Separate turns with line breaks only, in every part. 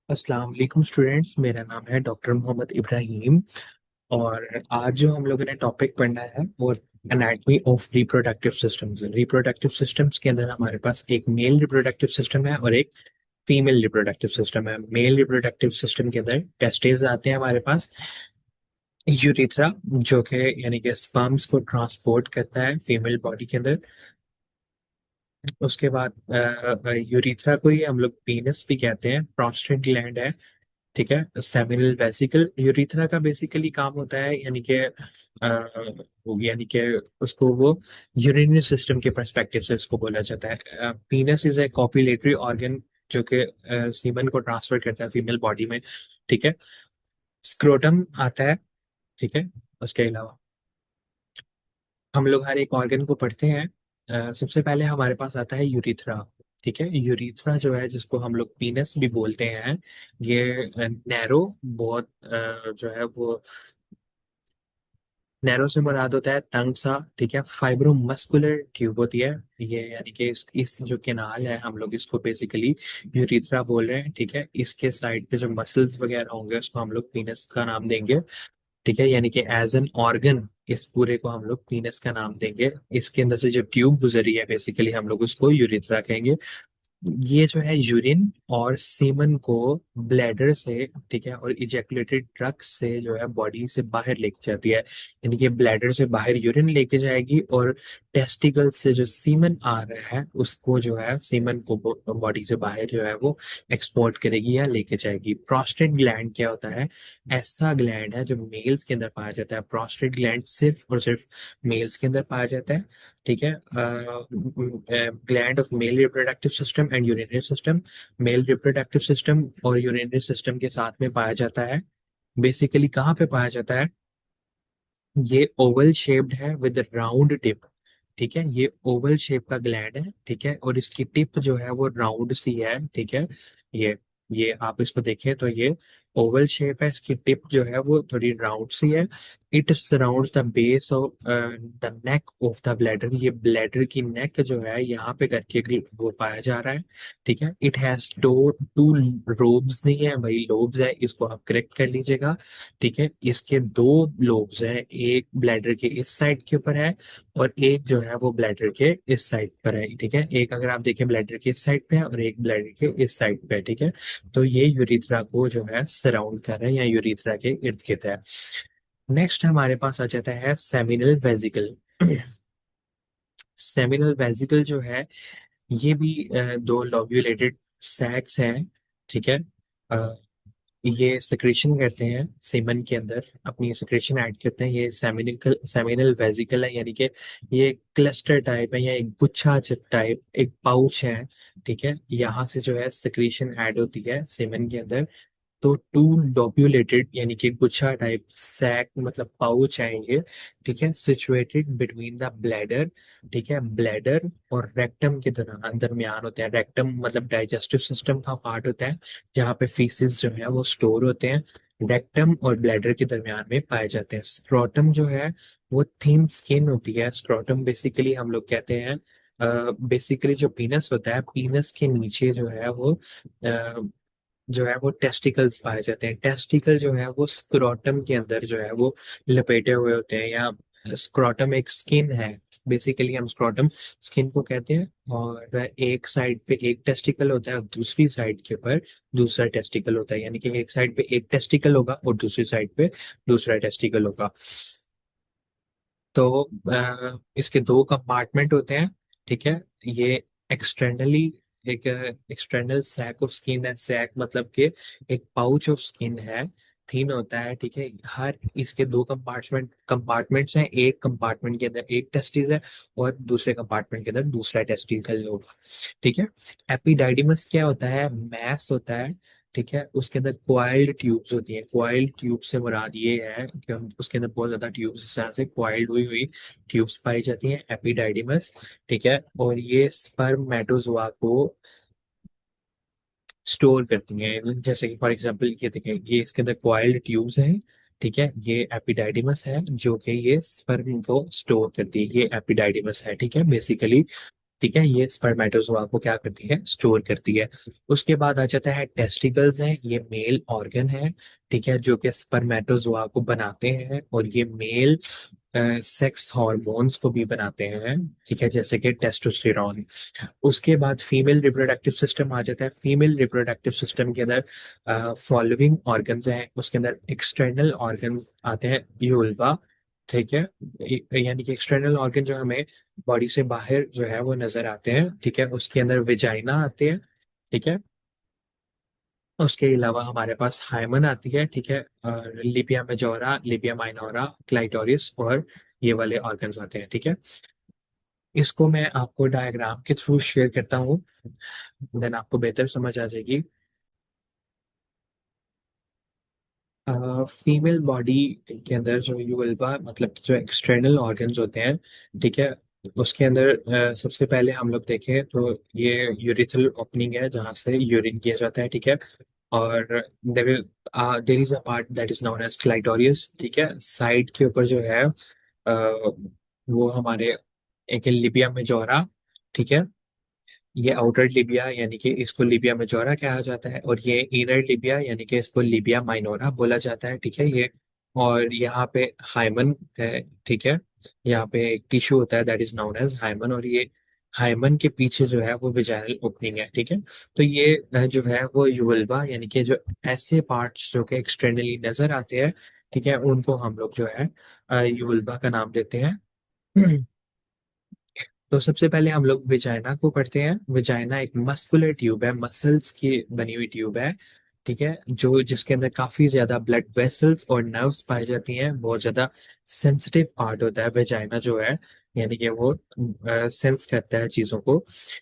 अस्सलाम वालेकुम स्टूडेंट्स। मेरा नाम है डॉक्टर मोहम्मद इब्राहिम। और आज जो हम लोगों ने टॉपिक पढ़ना है वो anatomy of reproductive systems. Reproductive systems के अंदर हमारे पास एक मेल रिप्रोडक्टिव सिस्टम है और एक फीमेल रिप्रोडक्टिव सिस्टम है। मेल रिप्रोडक्टिव सिस्टम के अंदर टेस्टिस आते हैं हमारे पास, यूरिथ्रा जो कि यानी कि स्पर्म्स को ट्रांसपोर्ट करता है फीमेल बॉडी के अंदर। उसके बाद यूरिथ्रा को ही हम लोग पीनस भी कहते हैं। प्रोस्टेट ग्लैंड है, ठीक है। सेमिनल वेसिकल यूरिथ्रा का बेसिकली काम होता है, यानी कि उसको वो यूरिनरी सिस्टम के पर्सपेक्टिव से उसको बोला जाता है। पीनस इज ए कॉपुलेटरी ऑर्गन जो कि सीमन को ट्रांसफर करता है फीमेल बॉडी में, ठीक है। स्क्रोटम आता है, ठीक है। उसके अलावा हम लोग हर एक ऑर्गन को पढ़ते हैं। सबसे पहले हमारे पास आता है यूरिथ्रा, ठीक है। यूरिथ्रा जो है जिसको हम लोग पीनस भी बोलते हैं, ये नैरो बहुत जो है वो नैरो से मुराद होता है तंग सा, ठीक है। फाइब्रोमस्कुलर ट्यूब होती है ये, यानी कि इस जो कैनाल है हम लोग इसको बेसिकली यूरिथ्रा बोल रहे हैं, ठीक है। इसके साइड पे जो मसल्स वगैरह होंगे उसको हम लोग पीनस का नाम देंगे, ठीक है। यानी कि एज एन ऑर्गन इस पूरे को हम लोग पीनस का नाम देंगे। इसके अंदर से जो ट्यूब गुजरी है बेसिकली हम लोग उसको यूरिथ्रा कहेंगे। ये जो है यूरिन और सीमन को ब्लैडर से, ठीक है, और इजैकुलेटेड ड्रग्स से जो है बॉडी से बाहर लेके जाती है। यानी कि ब्लैडर से बाहर यूरिन लेके जाएगी और टेस्टिकल से जो सीमन आ रहा है उसको जो है सीमन को बॉडी से बाहर जो है वो एक्सपोर्ट करेगी या लेके जाएगी। प्रोस्टेट ग्लैंड क्या होता है? ऐसा ग्लैंड है जो मेल्स के अंदर पाया जाता है। प्रोस्टेट ग्लैंड सिर्फ और सिर्फ मेल्स के अंदर पाया जाता है, ठीक है। Gland of male reproductive system and urinary system. Male reproductive system और यूरिनरी सिस्टम के साथ में पाया जाता है। बेसिकली कहाँ पे पाया जाता है? ये ओवल शेप्ड है विद राउंड टिप, ठीक है। ये ओवल शेप का ग्लैंड है, ठीक है, और इसकी टिप जो है वो राउंड सी है, ठीक है। ये ये आप इसको देखें तो ये ओवल शेप है, इसकी टिप जो है वो थोड़ी राउंड सी है। It surrounds the base of the neck of the bladder. ये ब्लैडर की नेक जो है यहाँ पे करके वो पाया जा रहा है, ठीक है। इट हैज टू लोब्स, नहीं है भाई, लोब्स है, इसको आप करेक्ट कर लीजिएगा, ठीक है। इसके दो लोब्स हैं, एक ब्लैडर के इस साइड के ऊपर है और एक जो है वो ब्लैडर के इस साइड पर है, ठीक है। एक अगर आप देखें ब्लैडर के इस साइड पे है और एक ब्लैडर के इस साइड पे है, ठीक है। तो ये यूरिथ्रा को जो है सराउंड कर रहा है या यूरिथ्रा के इर्द गिर्द है। नेक्स्ट हमारे पास आ जाता है सेमिनल वेजिकल। सेमिनल वेजिकल जो है ये भी दो लॉब्यूलेटेड सैक्स हैं, ठीक है। अ, ये सिक्रेशन करते हैं सीमन के अंदर, अपनी सिक्रेशन ऐड करते हैं। ये सेमिनिकल सेमिनल वेजिकल है, यानी कि ये क्लस्टर टाइप है या एक गुच्छा टाइप एक पाउच है, ठीक है। यहाँ से जो है सिक्रेशन ऐड होती है सीमन के अंदर। तो टू लॉब्यूलेटेड यानी कि गुच्छा टाइप सैक मतलब पाउच आएंगे, ठीक है, सिचुएटेड बिटवीन द ब्लैडर, ठीक है। ब्लैडर और रेक्टम के दरमियान दरमियान होते हैं। रेक्टम मतलब डाइजेस्टिव सिस्टम का पार्ट होता है जहाँ पे फीसिस जो है वो स्टोर होते हैं। रेक्टम और ब्लैडर के दरमियान में पाए जाते हैं। स्क्रोटम जो है वो थिन स्किन होती है। स्क्रोटम बेसिकली हम लोग कहते हैं, बेसिकली जो पीनस होता है, पीनस के नीचे जो है वो टेस्टिकल्स पाए जाते हैं। टेस्टिकल जो है वो स्क्रोटम के अंदर जो है वो लपेटे हुए होते हैं, या स्क्रोटम एक स्किन है। बेसिकली हम स्क्रोटम स्किन को कहते हैं, और एक साइड पे एक टेस्टिकल होता है और दूसरी साइड के ऊपर दूसरा टेस्टिकल होता है। यानी कि एक साइड पे एक टेस्टिकल होगा और दूसरी साइड पे दूसरा टेस्टिकल होगा। तो इसके दो कंपार्टमेंट होते हैं, ठीक है। ये एक्सटर्नली एक एक्सटर्नल सैक ऑफ स्किन है। सैक मतलब कि एक पाउच ऑफ स्किन है, थिन होता है, ठीक है। हर इसके दो कंपार्टमेंट्स हैं। एक कंपार्टमेंट के अंदर एक टेस्टिस है और दूसरे कंपार्टमेंट के अंदर दूसरा टेस्टिकल होगा, ठीक है। एपिडाइडिमस क्या होता है? मैस होता है, ठीक है। उसके अंदर क्वाइल्ड ट्यूब्स होती हैं। क्वाइल्ड ट्यूब से मुराद ये है कि हम उसके अंदर बहुत ज्यादा ट्यूब्स इस तरह से क्वाइल्ड हुई हुई ट्यूब्स पाई जाती हैं, एपिडाइडिमस, ठीक है। और ये स्पर्मेटोजोआ को स्टोर करती हैं। जैसे कि फॉर एग्जांपल ये देखें, ये इसके अंदर क्वाइल्ड ट्यूब्स हैं, ठीक है। ये एपिडाइडिमस है जो कि ये स्पर्म को स्टोर करती है। ये एपिडाइडिमस है, ठीक है, बेसिकली। ठीक है, ये स्पर्मेटोजोआ को क्या करती है, स्टोर करती है। उसके बाद आ जाता है टेस्टिकल्स हैं, ये मेल ऑर्गन है, ठीक है, जो कि स्पर्मेटोजोआ को बनाते हैं, और ये मेल सेक्स हार्मोन्स को भी बनाते हैं, ठीक है, जैसे कि टेस्टोस्टेरॉन। उसके बाद फीमेल रिप्रोडक्टिव सिस्टम आ जाता है। फीमेल रिप्रोडक्टिव सिस्टम के अंदर फॉलोइंग ऑर्गन्स हैं, उसके अंदर एक्सटर्नल ऑर्गन्स आते हैं, यूल्वा, ठीक है, यानी कि एक्सटर्नल ऑर्गन जो हमें बॉडी से बाहर जो है वो नजर आते हैं, ठीक है, उसके अंदर विजाइना आते हैं, ठीक है। उसके अलावा हमारे पास हाइमन आती है, ठीक है, और Libya majora, Libya minora, clitoris, और ये वाले ऑर्गन्स आते हैं, ठीक है। इसको मैं आपको डायग्राम के थ्रू शेयर करता हूँ, देन आपको बेहतर समझ आ जाएगी। फीमेल बॉडी के अंदर जो यूवल्वा, मतलब कि जो एक्सटर्नल ऑर्गन्स होते हैं, ठीक है, उसके अंदर सबसे पहले हम लोग देखें तो ये यूरिथ्रल ओपनिंग है जहाँ से यूरिन किया जाता है, ठीक है। और there is a part that is known as क्लाइटोरियस, ठीक है, साइड के ऊपर जो है वो हमारे एक लिबिया मेजोरा, ठीक है, ये आउटर लिबिया यानी कि इसको लिबिया मेजोरा कहा जाता है, और ये इनर लिबिया यानी कि इसको लिबिया माइनोरा बोला जाता है, ठीक है, ये। और यहाँ पे हाइमन है, ठीक है, यहाँ पे एक टिश्यू होता है that is known as hymen, और ये हाइमन के पीछे जो है वो विजाइनल ओपनिंग है, ठीक है। तो ये जो है वो यूवल्वा यानी कि जो ऐसे पार्ट्स जो कि एक्सटर्नली नजर आते हैं, ठीक है, उनको हम लोग जो है यूवल्वा का नाम देते हैं। तो सबसे पहले हम लोग विजाइना को पढ़ते हैं। विजाइना एक मस्कुलर ट्यूब है, मसल्स की बनी हुई ट्यूब है, ठीक है, जो जिसके अंदर काफी ज्यादा ब्लड वेसल्स और नर्व्स पाई जाती हैं। बहुत ज्यादा सेंसिटिव पार्ट होता है विजाइना जो है, यानी कि वो सेंस करता है चीजों को,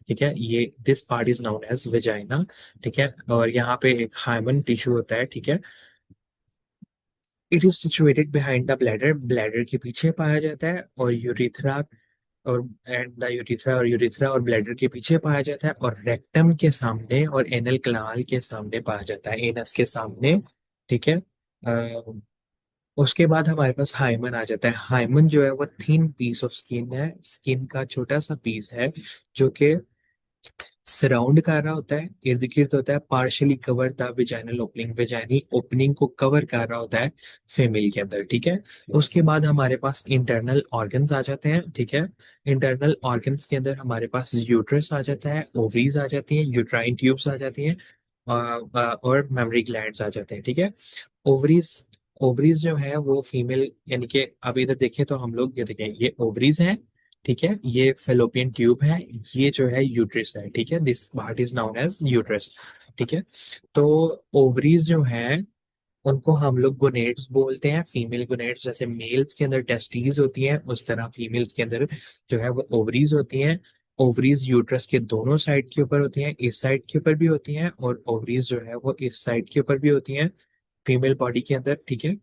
ठीक है। ये this part is known as vagina, ठीक है। और यहाँ पे एक हाइमन टिश्यू होता है, ठीक है। It is situated behind the bladder, bladder के पीछे पाया जाता है, और यूरिथ्रा और एंड द यूरिथ्रा, और यूरिथ्रा और ब्लैडर के पीछे पाया जाता है, और रेक्टम के सामने और एनल कनाल के सामने पाया जाता है, एनस के सामने, ठीक है। उसके बाद हमारे पास हाइमन आ जाता है। हाइमन जो है वो थिन पीस ऑफ स्किन है, स्किन का छोटा सा पीस है, जो कि सराउंड कर रहा होता है, इर्द गिर्द होता है, partially cover the vaginal opening, vaginal opening को कवर कर रहा होता है फीमेल के अंदर, ठीक है। उसके बाद हमारे पास इंटरनल ऑर्गन्स आ जाते हैं, ठीक है। इंटरनल ऑर्गन्स के अंदर हमारे पास यूट्रस आ जाता है, ओवरीज आ जाती हैं, यूट्राइन ट्यूब्स आ जाती हैं, और मेमरी ग्लैंड्स आ जाते हैं, ठीक है। ओवरीज, ओवरीज जो है वो फीमेल, यानी कि अब इधर देखें तो हम लोग ये देखें, ये ओवरीज है, ठीक है, ये फेलोपियन ट्यूब है, ये जो है यूट्रस है, ठीक है, this part is known as uterus, ठीक है। तो ओवरीज जो है उनको हम लोग गोनेड्स बोलते हैं, फीमेल गोनेड्स, जैसे मेल्स के अंदर टेस्टीज होती हैं उस तरह फीमेल्स के अंदर जो है वो ओवरीज होती हैं। ओवरीज यूट्रस के दोनों साइड के ऊपर होती हैं, इस साइड के ऊपर भी होती हैं, और ओवरीज जो है वो इस साइड के ऊपर भी होती हैं फीमेल बॉडी के अंदर, ठीक है।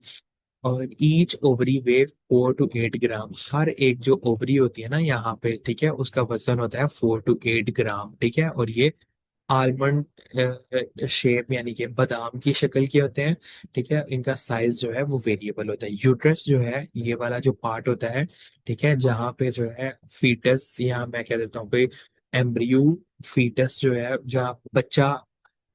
और ईच ओवरी वे 4 to 8 ग्राम, हर एक जो ओवरी होती है ना यहाँ पे, ठीक है, उसका वजन होता है 4 to 8 ग्राम, ठीक है। और ये आलमंड शेप यानी कि बादाम की शक्ल के होते हैं, ठीक है। इनका साइज जो है वो वेरिएबल होता है। यूट्रस जो है ये वाला जो पार्ट होता है, ठीक है, जहाँ पे जो है फीटस, या मैं कह देता हूँ कोई एम्ब्रियो, फीटस जो है, जहाँ बच्चा,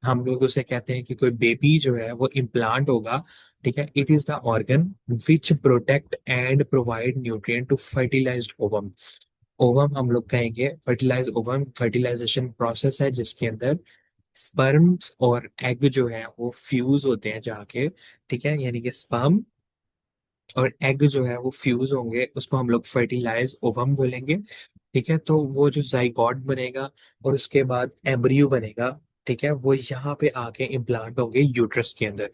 हम लोग उसे कहते हैं कि कोई बेबी जो है वो इम्प्लांट होगा, ठीक है। It is the organ which protect and provide nutrient to fertilised ovum. Ovum हम लोग कहेंगे, फर्टिलाइज ओवम फर्टिलाइजेशन प्रोसेस है जिसके अंदर स्पर्म्स और एग जो है वो फ्यूज होते हैं जाके, ठीक है, यानी कि स्पर्म और एग जो है वो फ्यूज होंगे, उसको हम लोग फर्टिलाइज ओवम बोलेंगे, ठीक है। तो वो जो जाइगोट बनेगा और उसके बाद एम्ब्रियो बनेगा, ठीक है, वो यहाँ पे आके इम्प्लांट होंगे यूट्रस के अंदर,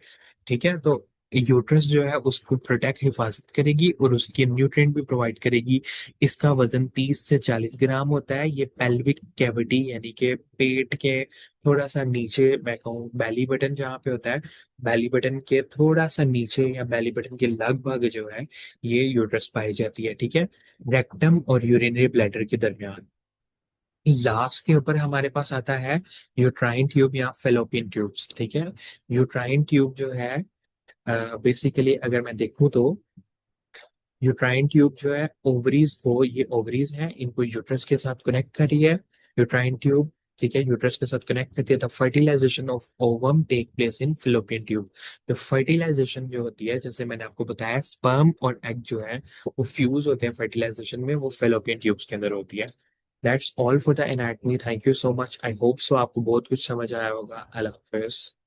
ठीक है। तो यूट्रस जो है उसको प्रोटेक्ट, हिफाजत करेगी और उसके न्यूट्रिएंट भी प्रोवाइड करेगी। इसका वजन 30 से 40 ग्राम होता है। ये पेल्विक कैविटी यानी कि पेट के थोड़ा सा नीचे, मैं कहूँ बेली बटन जहाँ पे होता है, बेली बटन के थोड़ा सा नीचे या बेली बटन के लगभग जो है ये यूट्रस पाई जाती है, ठीक है, रेक्टम और यूरिनरी ब्लैडर के दरमियान। लास्ट के ऊपर हमारे पास आता है यूट्राइन ट्यूब या फेलोपियन ट्यूब्स, ठीक है। यूट्राइन ट्यूब जो है बेसिकली अगर मैं देखूं तो यूट्राइन ट्यूब जो है ओवरीज को, ये ओवरीज है, इनको यूट्रस के साथ कनेक्ट करी है यूट्राइन ट्यूब। ठीक है, यूट्रस के साथ कनेक्ट करती है। The fertilisation of ovum take place in fallopian tube. तो फर्टिलाइजेशन जो होती है, जैसे मैंने आपको बताया, स्पर्म और एग जो है वो फ्यूज होते हैं फर्टिलाइजेशन में, वो फेलोपियन ट्यूब्स के अंदर होती है। That's all for the anatomy. Thank you so much, I hope so आपको बहुत कुछ समझ आया होगा। अल्लाह हाफिज।